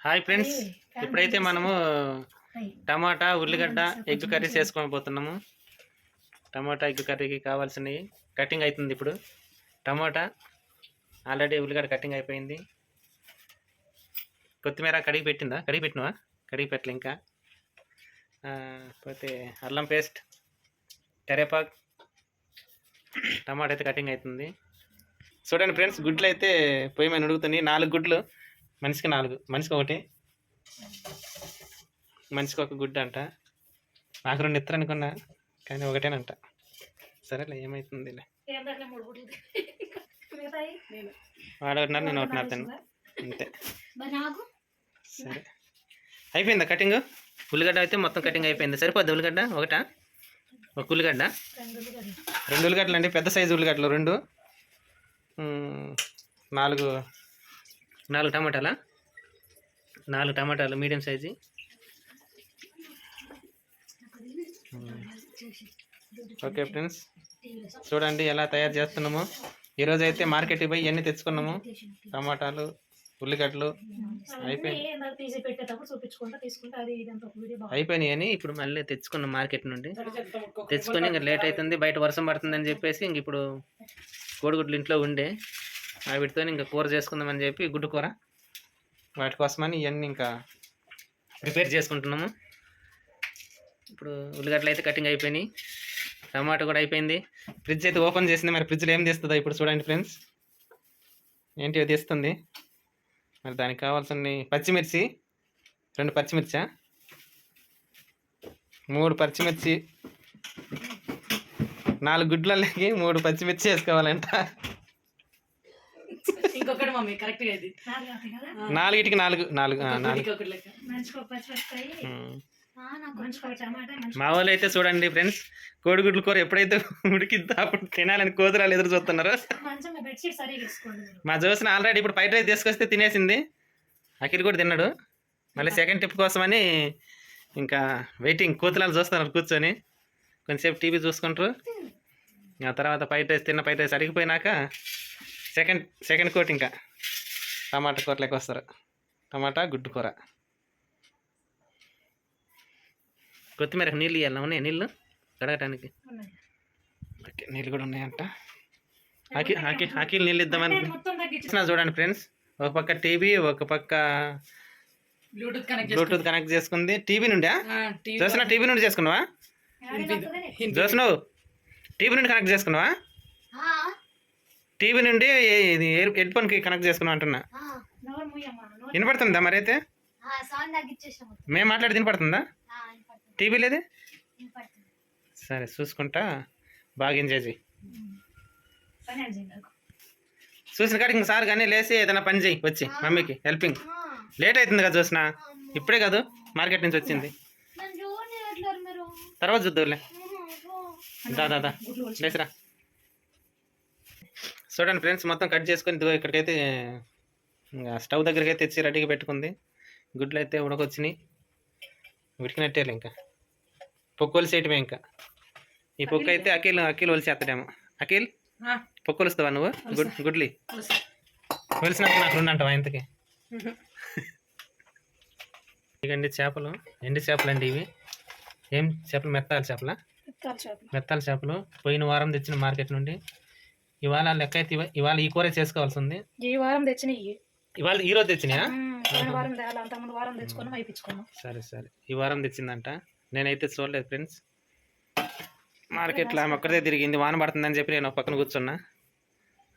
Hi friends, ఇప్పుడైతే మనము టమాటా ఉల్లిగడ్డ ఎగ్ కర్రీ చేసుకొని పోతున్నాము. టమాటా ఎగ్ కర్రీకి కావాల్సినవి కటింగ్ అవుతుంది. ఇప్పుడు టమాటా ఆల్రెడీ ఉల్లిగడ్డ కటింగ్ అయిపోయింది. కొత్తిమీర కడిగి పెట్టినవా? కడిగి పెట్టలే ఇంకా. పోతే అల్లం పేస్ట్, కరివేపాకు, టమాటా అయితే కటింగ్ అవుతుంది. చూడండి ఫ్రెండ్స్, గుడ్లు అయితే పొయ్యి మీద ఉడుకుతున్నాయి. 4 గుడ్లు, మనిషికి 4, మనిషికి ఒకటి, మనిషికి ఒక గుడ్డు అంట. నాకు 2 ఇత్తరు అనుకున్నా, కానీ ఒకటేనంట. సరేలే, ఏమవుతుంది. వాడు ఒకటిన్నర, నేను ఒకటిన్నర తిన్నా అంతే. సరే, అయిపోయిందా కటింగ్? ఉల్లిగడ్డ అయితే మొత్తం కటింగ్ అయిపోయింది. సరిపోద్ది ఉల్లిగడ్డ? ఒక ఉల్లిగడ్డ, 2 ఉల్లిగడ్డలు అండి, పెద్ద సైజు ఉల్లిగడ్డలు 2, 4 టమాటాలా, 4 టమాటాలు మీడియం సైజు. ఓకే ఫ్రెండ్స్, చూడండి ఎలా తయారు చేస్తున్నాము. ఈరోజు అయితే మార్కెట్కి పోయి ఇవన్నీ తెచ్చుకున్నాము. టమాటాలు, ఉల్లిగడ్డలు అయిపోయినాయి అని ఇప్పుడు మళ్ళీ తెచ్చుకున్నాం మార్కెట్ నుండి. తెచ్చుకొని ఇంకా లేట్ అవుతుంది, బయట వర్షం పడుతుందని చెప్పేసి ఇంక ఇప్పుడు కోడిగుడ్లు ఇంట్లో ఉండే వీటితో ఇంకా కూర చేసుకుందామని చెప్పి, గుడ్డు కూర, వాటి కోసమని ఇవన్నీ ఇంకా ప్రిపేర్ చేసుకుంటున్నాము. ఇప్పుడు ఉల్లిగడ్డలు అయితే కటింగ్ అయిపోయినాయి, టమాటా కూడా అయిపోయింది. ఫ్రిడ్జ్ అయితే ఓపెన్ చేసింది. మరి ఫ్రిడ్జ్లో ఏం తీస్తుందో ఇప్పుడు చూడండి ఫ్రెండ్స్. ఏంటి అది తీస్తుంది. మరి దానికి కావాల్సిన పచ్చిమిర్చి, 2 పచ్చిమిర్చా, 3 పచ్చిమిర్చి, 4 గుడ్లకి 3 పచ్చిమిర్చి వేసుకోవాలంట. 4కి 4. మా వాళ్ళు అయితే చూడండి ఫ్రెండ్స్, కోడిగుడ్ల కూర ఎప్పుడైతే ఉడికిద్దో అప్పుడు తినాలని కోతురాలు ఎదురు చూస్తున్నారు. మా జోసిన ఆల్రెడీ ఇప్పుడు ఫ్రైడ్ రైస్ తీసుకొస్తే తినేసింది. అఖిల్ కూడా తిన్నాడు. మళ్ళీ సెకండ్ ట్రిప్ కోసమని ఇంకా వెయిటింగ్. కోతురాలు చూస్తున్నారు కూర్చొని, కొంచెంసేపు టీవీ చూసుకుంటారు. ఆ తర్వాత ఫ్రైడ్ రైస్ అడిగిపోయినాక సెకండ్ కోట్ ఇంకా టమాటా కూరలోకి వస్తారు. టమాటా గుడ్డు కూర. కొత్తిమీరకు నీళ్ళు ఇవ్వాలి. ఉన్నాయి నీళ్ళు కడగటానికి? ఓకే, నీళ్ళు కూడా ఉన్నాయంట. అఖిల్ నీళ్ళు ఇద్దామని చూడండి ఫ్రెండ్స్. ఒక పక్క టీవీ, ఒక పక్క బ్లూటూత్ కనెక్ట్ చేసుకుంది. టీవీ నుండి చూసిన, టీవీ నుండి చేసుకున్నావా? చూసినావు, టీవీ నుండి కనెక్ట్ చేసుకున్నావా? టీవీ నుండి హెడ్ ఫోన్కి కనెక్ట్ చేసుకున్నావు అంటున్నా. వినపడుతుందా మరి? అయితే మేము మాట్లాడి వినపడుతుందా? టీవీ లేదే? సరే, చూసుకుంటా బాగా ఎంజాయ్ చేయి. చూసిన కాడికి సార్ కానీ లేచి ఏదైనా పని చేయి, వచ్చి మమ్మీకి హెల్పింగ్. లేట్ అవుతుంది కదా చూసిన, ఇప్పుడే కాదు మార్కెట్ నుంచి వచ్చింది. తర్వాత చూద్దాంలే. దాదా లేచిరా. చూడండి ఫ్రెండ్స్, మొత్తం కట్ చేసుకొని ఇక్కడికైతే స్టవ్ దగ్గరికి అయితే తెచ్చి రెడీగా పెట్టుకుంది. గుడ్లు అయితే ఉడకొచ్చినాయి, ఉడికినట్టేలే. ఇంకా పొక్కు ఒలిసేయటమే. ఇంకా ఈ పొక్కు అయితే అఖిల్ ఒలిసేస్తాడేమో. అఖిల్, పొక్కు ఒలుస్తావా నువ్వు? గుడ్లి ఒలిసినప్పుడు నాకు 2 అంటావా ఇంతకి? ఇకండి చేపలు, ఎండి చేపలు అండి ఇవి. ఏం చేపలు? మెత్తాల చేపలా? మెత్తాల చేపలు పోయిన వారం తెచ్చిన మార్కెట్ నుండి. ఇవాళ లెక్క అయితే ఇవాళ ఈ కూర చేసుకోవాల్సి ఉంది. ఈ వారం తెచ్చినాయి, ఇవాళ ఈరోజు తెచ్చినాయా? సరే సరే, ఈ వారం తెచ్చిందంట. నేనైతే చూడలేదు ఫ్రెండ్స్. మార్కెట్లో ఆమె ఒక్కడే తిరిగింది. వాన పడుతుందని చెప్పి నేను పక్కన కూర్చున్నా.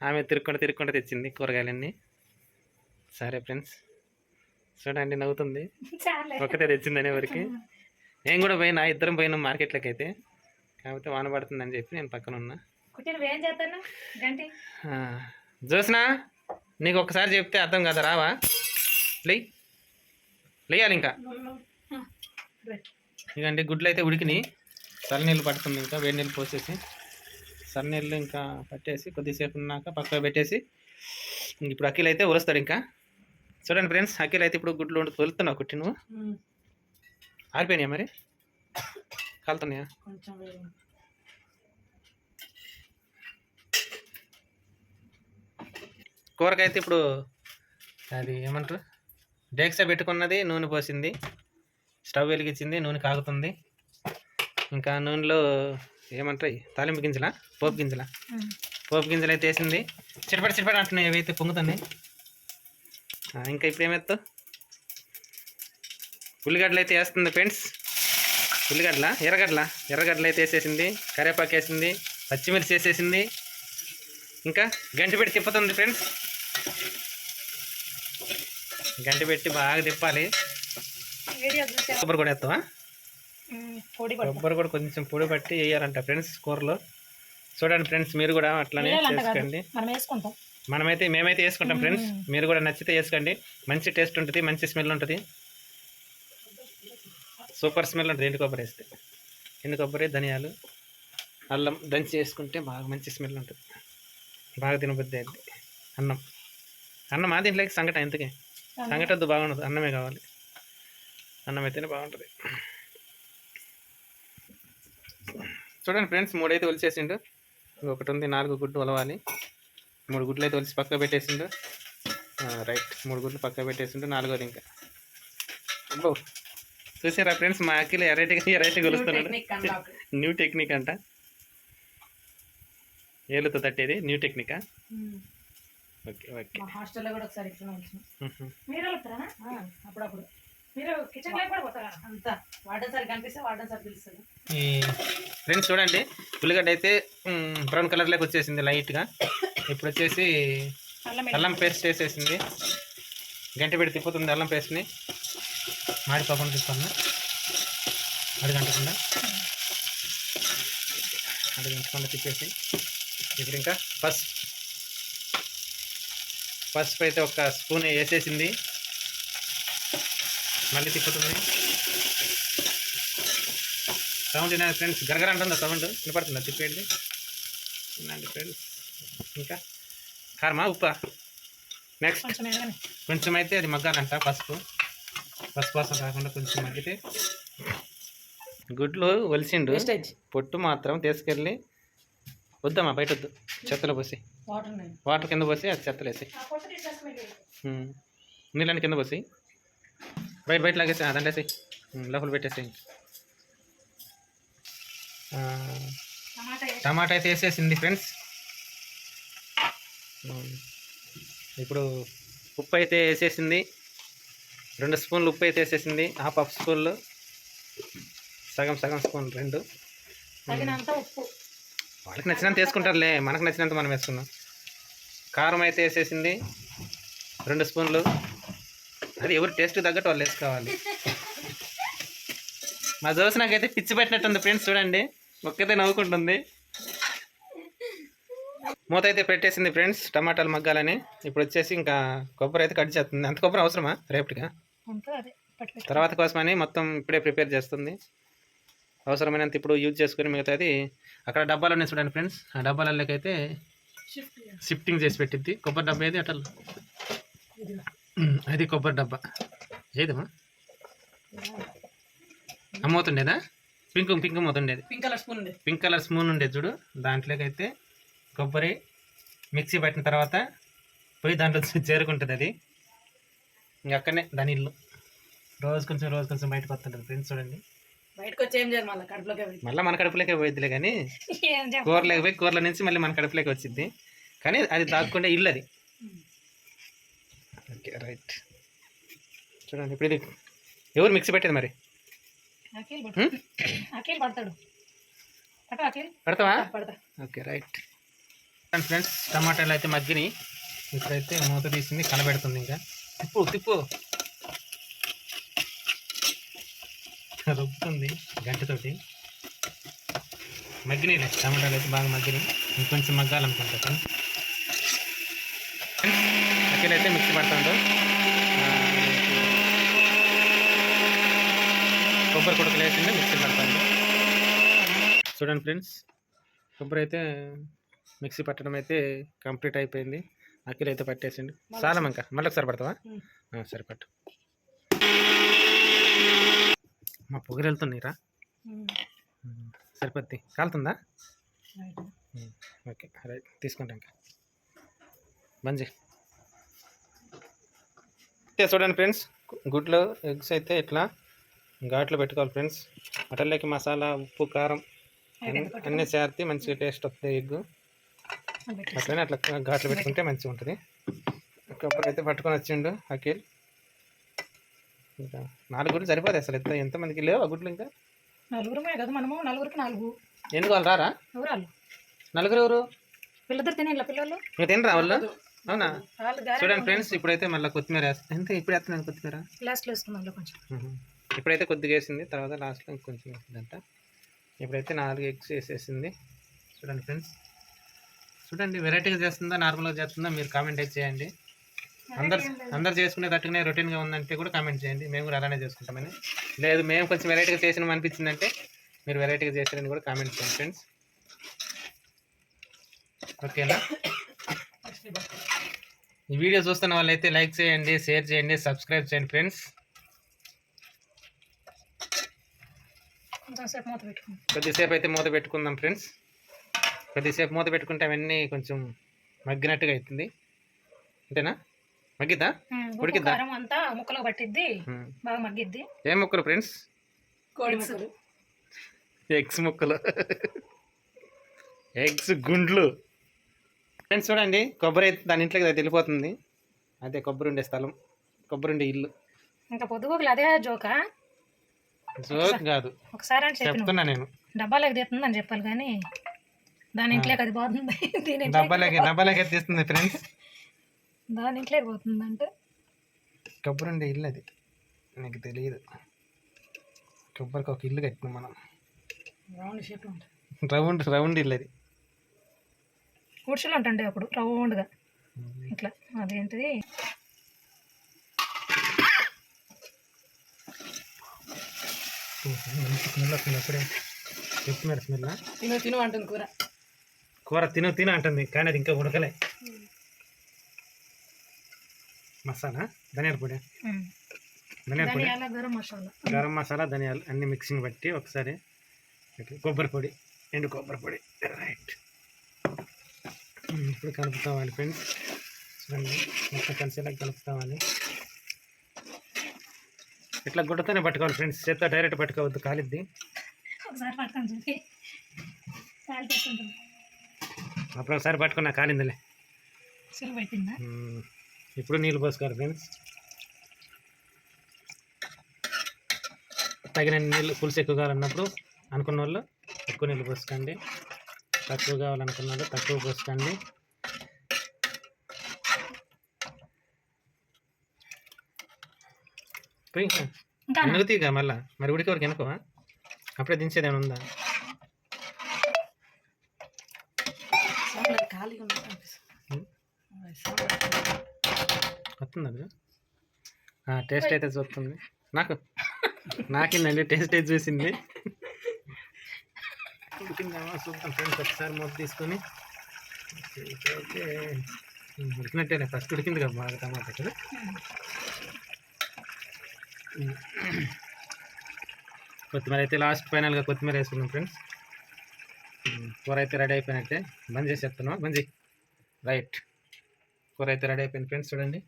ఆమె తిరుక్కుంటూ తెచ్చింది కూరగాయలన్నీ. సరే ఫ్రెండ్స్, చూడండి నవ్వుతుంది. ఒక్కటే తెచ్చిందనే వరకు. నేను కూడా పోయినా, ఇద్దరం పోయినాం మార్కెట్లోకి అయితే. కాకపోతే వాన పడుతుందని చెప్పి నేను పక్కన ఉన్నా. జోస్నా, నీకు ఒక్కసారి చెప్తే అర్థం కదా, రావా? లేయాలి ఇంకా. ఇకండి గుడ్లు అయితే ఉడికినాయి. చల్లనీళ్ళు పడుతుంది. ఇంకా వేడి నీళ్ళు పోసేసి చల్లనీళ్ళు ఇంకా పట్టేసి కొద్దిసేపు ఉన్నాక పక్కకు పెట్టేసి ఇప్పుడు అఖిల్ అయితే ఉలుస్తాడు. ఇంకా చూడండి ఫ్రెండ్స్, అఖిల్ అయితే ఇప్పుడు గుడ్లు తొలుతున్నావు. కుట్టి నువ్వు ఆరిపోయినాయా మరి? కాలుతున్నాయా? కూరకైతే ఇప్పుడు అది ఏమంటారు డేక్సా పెట్టుకున్నది, నూనె పోసింది, స్టవ్ వెలిగించింది, నూనె కాగుతుంది. ఇంకా నూనెలో ఏమంటారు తాలింపు గింజలా, పోపు గింజలా, పోపు గింజలు అయితే వేసింది. చిటపట అంటున్నాయి, ఏవైతే పొంగుతున్నాయి. ఇంకా ఇప్పుడు ఏమేస్తావు? ఉల్లిగడ్డలు అయితే వేస్తుంది ఫ్రెండ్స్. ఎర్రగడ్డలు అయితే వేసేసింది, కరివేపాకు వేసింది, పచ్చిమిర్చి వేసేసింది. ఇంకా గంటి పెట్టి తిప్పుతుంది ఫ్రెండ్స్. గంటి పెట్టి బాగా తిప్పాలి. కొబ్బరి కూడా వేస్తావా? కొబ్బరి కూడా కొంచెం పొడి పట్టి వేయాలంట ఫ్రెండ్స్ కూరలో. చూడండి ఫ్రెండ్స్, మీరు కూడా అట్లానే చేసుకోండి. మేమైతే వేసుకుంటాం ఫ్రెండ్స్. మీరు కూడా నచ్చితే వేసుకోండి. మంచి టేస్ట్ ఉంటుంది, మంచి స్మెల్ ఉంటుంది, సూపర్ స్మెల్ ఉంటుంది. ఎండు కొబ్బరి వేస్తే, ఎండు కొబ్బరి, ధనియాలు, అల్లం దంచి వేసుకుంటే బాగా మంచి స్మెల్ ఉంటుంది. బాగా తినబుద్ధి అయితే అన్నం దీంట్లోకి సంగట. ఎందుకే సంగట వద్దు, బాగుండదు. అన్నమే కావాలి. అన్నం అయితేనే బాగుంటుంది. చూడండి ఫ్రెండ్స్, 3 అయితే ఒలిచేసిండు. ఇంకొకటి ఉంది, 4 గుడ్లు ఒలవాలి. 3 గుడ్లు అయితే ఒలిచి పక్క పెట్టేసిండు. రైట్, 3 గుడ్లు పక్క పెట్టేసిండు. 4వది ఇంకా. అబ్బో, చూసారా ఫ్రెండ్స్, మా అఖిల ఎరైటీ కొలుస్తున్నాడు. న్యూ టెక్నిక్ అంట, ఏళ్ళతో తట్టేది న్యూ టెక్నికా? Okay okay. హాస్టల్లో కూడా ఒకసారి మీరు అప్పుడప్పుడు మీరు కిచెన్ లో కూడా పోతారా? అంతా వాడేసారి కనిపిస్తే వాడేసారి తెలుస్తుంది. ఫ్రెండ్స్ చూడండి, ఉల్లిగడ్డ అయితే బ్రౌన్ కలర్లోకి వచ్చేసింది లైట్గా. ఇప్పుడు వచ్చేసి అల్లం పేస్ట్ వేసేసింది. గంట పెట్టి తిప్పుతుంది అల్లం పేస్ట్ని. మాడిపోకుండా తిప్పుతుంది, అడగంటకుండా తిప్పేసి. ఇప్పుడు ఇంకా పసుపు అయితే ఒక స్పూన్ వేసేసింది. మళ్ళీ తిప్పుతుంది. సౌండ్ వినాలి ఫ్రెండ్స్, గరగర అంటుందా సౌండ్ వినపడుతుందా? తిప్పేది వినండి ఫ్రెండ్స్. ఇంకా కారమా, ఉప్పా? నెక్స్ట్ కొంచెం అయితే అది మగ్గాలంట. పసుపు వాసన కాకుండా కొంచెం మగ్గితే. గుడ్లు ఒలిసిండు, పొట్టు మాత్రం తీసుకెళ్ళి వద్దమ్మా, బయట వద్దు, చెత్తలో పోసి, వాటర్ కింద పోసి అది చెత్తలు వేసి, నీళ్ళని కింద పోసి బయట లాగేసి అదండేసి లోపల పెట్టేసి. టమాటా అయితే వేసేసింది ఫ్రెండ్స్. ఇప్పుడు ఉప్పు అయితే వేసేసింది. 2 స్పూన్లు ఉప్పు అయితే వేసేసింది. హాఫ్ స్పూన్లు, సగం స్పూన్ 2. ఉప్పు వాళ్ళకి నచ్చినంత వేసుకుంటారులే, మనకు నచ్చినంత మనం వేసుకున్నాం. కారం అయితే వేసేసింది 2 స్పూన్లు. అది ఎవరు టేస్ట్ తగ్గట్టు వాళ్ళు వేసుకోవాలి. మా దోశ నాకైతే పిచ్చి పెట్టినట్టుంది ఫ్రెండ్స్. చూడండి, ఒక్కతే నవ్వుకుంటుంది. మూత అయితే పెట్టేసింది ఫ్రెండ్స్, టమాటాలు మగ్గాలని. ఇప్పుడు వచ్చేసి ఇంకా కొబ్బరి అయితే కట్ చేస్తుంది. అంత కొబ్బరి అవసరమా రేపటిగా? తర్వాత కోసమని మొత్తం ఇప్పుడే ప్రిపేర్ చేస్తుంది. అవసరమైనంత ఇప్పుడు యూజ్ చేసుకుని మిగతాది అక్కడ డబ్బాలు ఉన్నాయి చూడండి ఫ్రెండ్స్. ఆ డబ్బాలలోకి అయితే షిఫ్టింగ్ చేసి పెట్టిద్ది. కొబ్బరి డబ్బా ఏది అటల్, అది కొబ్బరి డబ్బా ఏదమ్మా? అమ్మవుతుండేదా? పింక్ మూతుండేది, పింక్ కలర్ స్పూన్ ఉండేది చూడు. దాంట్లోకి అయితే కొబ్బరి మిక్సీ పట్టిన తర్వాత పోయి దాంట్లో చేరుకుంటుంది. అది ఇంక అక్కడనే దాని ఇల్లు. రోజు కొంచెం బయటకు వస్తుంటుంది ఫ్రెండ్స్. చూడండి, బయటకు వచ్చి ఏం చేయాలి, మళ్ళీ మన కడుపులోకే పోయిద్దిలే. కానీ కూరలోకి పోయి కూరల నుంచి మళ్ళీ మన కడుపులోకి వచ్చింది. కానీ అది దాక్కుంటే ఇల్లు అది. Okay right. చూడండి, ఇప్పుడు ఇది ఎవరు మిక్సీ పెట్టేది మరి? పడతావా? Okay right. ఫ్రెండ్స్, టమాటాలు అయితే మగ్గినాయి. ఇప్పుడైతే మూత తీసింది, కలబెడుతుంది. ఇంకా తిప్పు రుబ్బుతుంది గంటతోటి. మగ్గినాయి టమాటాలు అయితే బాగా మగ్గినాయి. ఇంకొంచెం మగ్గాలనుకుంటా. అక్కడైతే మిక్సీ పడుతుందో కొబ్బరి కొడుకులు వేసింది, మిక్సీ పడతాను. చూడండి ఫ్రెండ్స్, కొబ్బరి అయితే మిక్సీ పట్టడం అయితే కంప్లీట్ అయిపోయింది. అఖిల్ అయితే పట్టేసిండు. చాలా ఇంకా మళ్ళీ ఒకసారి పడతావా? సరే పట్టు. మా పొగరు వెళ్తున్నాయిరా. సరిపోద్ది. కాలుతుందా? ఓకే రైట్, తీసుకుంటా. ఇంకా బంద్ చేయి. చూడండి ఫ్రెండ్స్, గుడ్లో ఎగ్స్ అయితే ఇట్లా ఘాట్లో పెట్టుకోవాలి ఫ్రెండ్స్. మటన్లోకి మసాలా, ఉప్పు, కారం అన్నీ చేరితే మంచిగా టేస్ట్ వస్తుంది ఎగ్. అట్లనే అట్లా ఘాట్లో పెట్టుకుంటే మంచిగా ఉంటుంది. ఒకప్పుడు అయితే పట్టుకొని వచ్చిండు అఖిల్. ఇంకా 4 గుడ్లు సరిపోదు అసలు. ఎంతమందికి లేవు ఆ గుడ్లు? ఇంకా నలుగురమే కదా మనము, నలుగురికి 4. ఎందుకు వాళ్ళు రారా? ఎవరు? నలుగురు ఎవరు? పిల్లద్దరు తినే పిల్లలు ఇంకా తినరా వాళ్ళు? అవునా? చూడండి ఫ్రెండ్స్, ఇప్పుడైతే మళ్ళీ కొత్తిమీర వేస్తాను. ఎంత ఇప్పుడు వేస్తున్నాను కొత్తిమీర? లాస్ట్లో వేసుకుందాం కొంచెం. ఇప్పుడైతే కొద్దిగా వేసింది, తర్వాత లాస్ట్లో ఇంకొంచెం వేసిందంట. ఇప్పుడైతే 4 ఎగ్స్ వేసేసింది. చూడండి ఫ్రెండ్స్, చూడండి వెరైటీగా చేస్తుందా నార్మల్గా చేస్తుందా మీరు కామెంట్ అయితే చేయండి. అందరు చేసుకునే తట్టుకునే రొటీన్గా ఉందంటే కూడా కామెంట్ చేయండి. మేము కూడా అలానే చేసుకుంటామని. లేదు మేము కొంచెం వెరైటీగా చేసినాం అనిపించిందంటే మీరు వెరైటీగా చేసారని కూడా కామెంట్ చేయండి ఫ్రెండ్స్. ఓకేనా? ఈ వీడియో చూస్తున్న వాళ్ళైతే లైక్ చేయండి, షేర్ చేయండి, సబ్స్క్రైబ్ చేయండి ఫ్రెండ్స్. కొద్దిసేపు అయితే మూత పెట్టుకుందాం ఫ్రెండ్స్. కొద్దిసేపు మూత పెట్టుకుంటే అవన్నీ కొంచెం మగ్గినట్టుగా అవుతుంది. అంతేనా? మగ్గిద్దా? ఉడికిద్దా? అంతా ముక్కలు పట్టిద్ది, బాగా మగ్గిద్ది. ఏం ముక్కలు ఫ్రెండ్స్? కోడి ముక్కలు. ఎగ్స్ ముక్కలు, ఎగ్స్ గుండ్లు ఫ్రెండ్స్. చూడండి, కొబ్బరి అయితే దాని ఇంట్లోకి అయితే వెళ్ళిపోతుంది. అదే కొబ్బరి ఉండే స్థలం, కొబ్బరి ఉండే ఇల్లు. ఇంకా పొద్దుగోకులు అదే జోకా? జోక్ కాదు, ఒకసారి అంటే చెప్తున్నా నేను. డబ్బాలోకి తీస్తుంది అని చెప్పాలి కానీ దాని ఇంట్లోకి అది పోతుంది. డబ్బాలోకి తీస్తుంది ఫ్రెండ్స్. దాని ఇంట్లోకి పోతుంది అంటే కొబ్బరి ఉండే ఇల్లు అది. నీకు తెలియదు, కొబ్బరికి ఒక ఇల్లు కట్టినాం మనం. రౌండ్ షేప్ ఉంటుంది. రౌండ్ ఇల్లు అది. గుడిసెలు ఉంటుండే అప్పుడు రౌండ్గా ఇట్లా. అదేంటిది చెప్తున్నారు స్మెల్. తిను అంటుంది కూర. కూర తిను అంటుంది కానీ అది ఇంకా ఉడకలే. మసాలా, ధనియాల పొడి, గరం మసాలా, ధనియాలు అన్ని మిక్సింగ్ బట్టి ఒకసారి కొబ్బరి పొడి, ఎండు కొబ్బరి పొడి. రైట్, ఇప్పుడు కలుపుకోవాలి ఫ్రెండ్స్. చూడండి, మొత్తం కలిసేలా కలుపుకోవాలి. ఇట్లా గుడ్డతోనే పట్టుకోవాలి ఫ్రెండ్స్, చేత్తో డైరెక్ట్ పట్టుకోవద్దు, కాలిద్ది. అప్పుడు ఒకసారి పట్టుకున్నా కాలిందిలే. ఇప్పుడు నీళ్ళు పోసుకోవాలి ఫ్రెండ్స్. తగిన నీళ్ళు, పులుసు ఎక్కువ కావాలన్నప్పుడు అనుకున్న వాళ్ళు ఎక్కువ నీళ్ళు పోసుకోండి, తక్కువ కావాలనుకున్న వాళ్ళు తక్కువ పోసుకోండి. ఎనుగుతీగా మళ్ళా మరి ఉడికే వరకు వెనుకోవా? అప్పుడే దించేదేమైనా ఉందా? వస్తుంది అది. టేస్ట్ అయితే చూస్తుంది. నాకేందండి టేస్ట్ అయితే చూసింది. ఉడికిందామా చూద్దాం ఫ్రెండ్స్. ఒకసారి మూత తీసుకొని అయితే ఉడికినట్టేనే. ఫస్ట్ ఉడికింది కదా బాగా టమాటా కదా. కొత్తిమీర అయితే లాస్ట్ ఫైనల్గా కొత్తిమీర వేసుకున్నాం ఫ్రెండ్స్. కూర అయితే రెడీ అయిపోయినట్టే. బంద్ చేసి చెప్తున్నాం, బంద్ చేయి. రైట్, కూర అయితే రెడీ అయిపోయింది ఫ్రెండ్స్. చూడండి,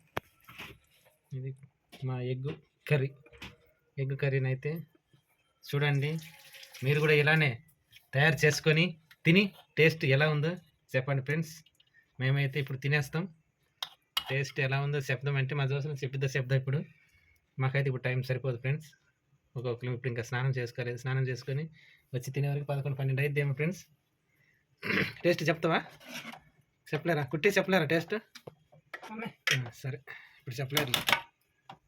ఇది మా ఎగ్ కర్రీని అయితే చూడండి. మీరు కూడా ఇలానే తయారు చేసుకొని తిని టేస్ట్ ఎలా ఉందో చెప్పండి ఫ్రెండ్స్. మేమైతే ఇప్పుడు తినేస్తాం. టేస్ట్ ఎలా ఉందో చెప్దాం అంటే మా దోశలు చెప్దాం. ఇప్పుడు మాకైతే ఇప్పుడు టైం సరిపోదు ఫ్రెండ్స్. ఒక్కొక్కరు ఇప్పుడు ఇంకా స్నానం చేసుకోలేదు. స్నానం చేసుకొని వచ్చి తినే వరకు 11-12 అయిద్దేమో ఫ్రెండ్స్. టేస్ట్ చెప్తావా? చెప్పలేరా? కుట్టి చెప్పలేరా టేస్ట్? సరే, ఇప్పుడు చెప్పలేరు.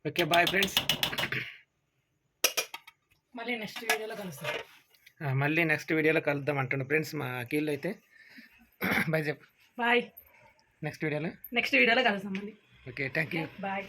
Okay, bye friends. మళ్ళీ నెక్స్ట్ వీడియోలో కలుద్దాం అంటుండే ఫ్రెండ్స్ మా అఖిల్ అయితే. బాయ్ చెప్పు. బాయ్. నెక్స్ట్ వీడియోలో కలుద్దాం మళ్ళీ. Okay, thank you. బాయ్.